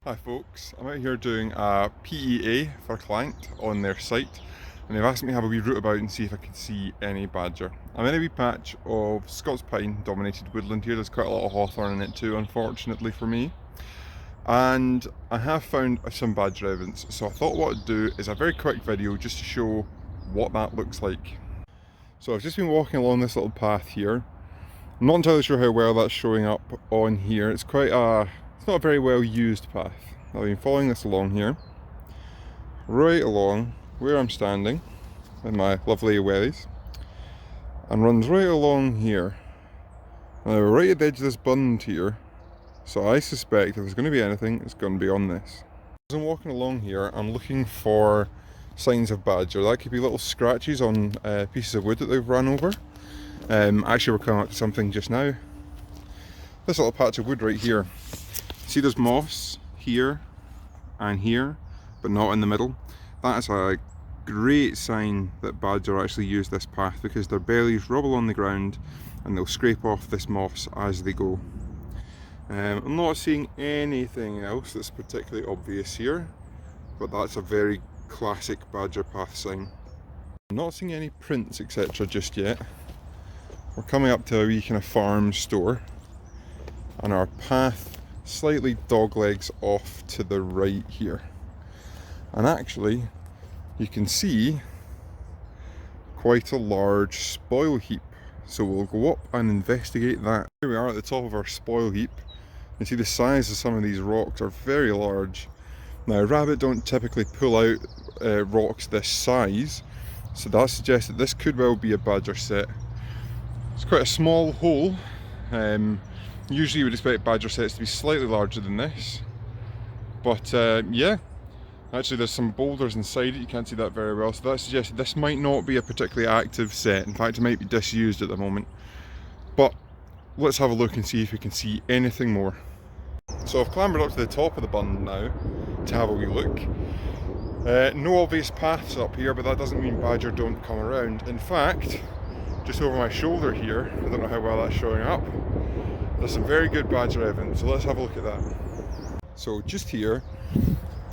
Hi folks, I'm out here doing a PEA for a client on their site and they've asked me to have a wee route about and see if I can see any badger. I'm in a wee patch of Scots pine dominated woodland here. There's quite a lot of hawthorn in it too, unfortunately for me. And I have found some badger evidence, so I thought what I'd do is a very quick video just to show what that looks like. So I've just been walking along this little path here. I'm not entirely sure how well that's showing up on here. It's not a very well used path. I've been following this along here, right along where I'm standing with my lovely wellies, and runs right along here. Now we're right at the edge of this bund here, so I suspect if there's going to be anything, it's going to be on this. As I'm walking along here, I'm looking for signs of badger. That could be little scratches on pieces of wood that they've run over. Actually, we're coming up to something just now. This little patch of wood right here. See there's moss here and here, but not in the middle. That's a great sign that badger actually use this path because their bellies rubble on the ground and they'll scrape off this moss as they go. I'm not seeing anything else that's particularly obvious here, but that's a very classic badger path sign. I'm not seeing any prints etc. just yet. We're coming up to a wee kind of farm store and our path slightly doglegs off to the right here, and actually you can see quite a large spoil heap, so we'll go up and investigate that. Here we are at the top of our spoil heap. You see the size of some of these rocks are very large. Now rabbit don't typically pull out rocks this size, so that suggests that this could well be a badger set. It's quite a small hole. Usually you would expect badger sets to be slightly larger than this, but yeah, actually there's some boulders inside it, you can't see that very well, so that suggests this might not be a particularly active set. In fact, it might be disused at the moment. But let's have a look and see if we can see anything more. So I've clambered up to the top of the bund now to have a wee look. No obvious paths up here, but that doesn't mean badger don't come around. In fact, just over my shoulder here, I don't know how well that's showing up, there's some very good badger evidence, so let's have a look at that. So just here,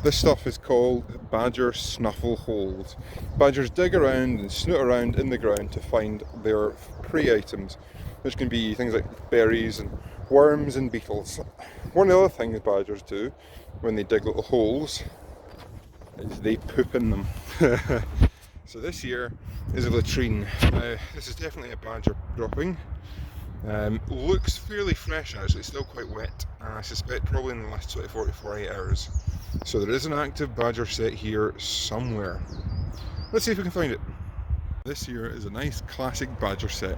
this stuff is called badger snuffle holes. Badgers dig around and snoot around in the ground to find their prey items, which can be things like berries and worms and beetles. One of the other things badgers do when they dig little holes is they poop in them. So this here is a latrine. This is definitely a badger dropping. Looks fairly fresh actually, still quite wet, and I suspect probably in the last 24 to 48 hours. So there is an active badger set here somewhere. Let's see if we can find it. This here is a nice classic badger set.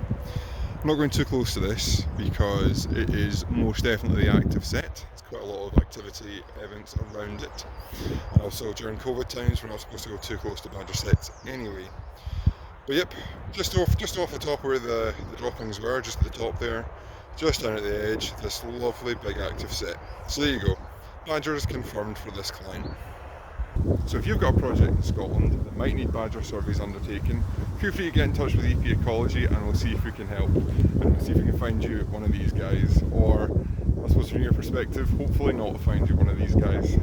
I'm not going too close to this because it is most definitely the active set. There's quite a lot of activity evidence around it, and also during COVID times we're not supposed to go too close to badger sets anyway. But yep, just off the top where the droppings were, just at the top there, just down at the edge, this lovely big active set. So there you go, badger is confirmed for this client. So if you've got a project in Scotland that might need badger surveys undertaken, feel free to get in touch with Ecology and we'll see if we can help. And we'll see if we can find you one of these guys, or I suppose from your perspective, hopefully not find you one of these guys.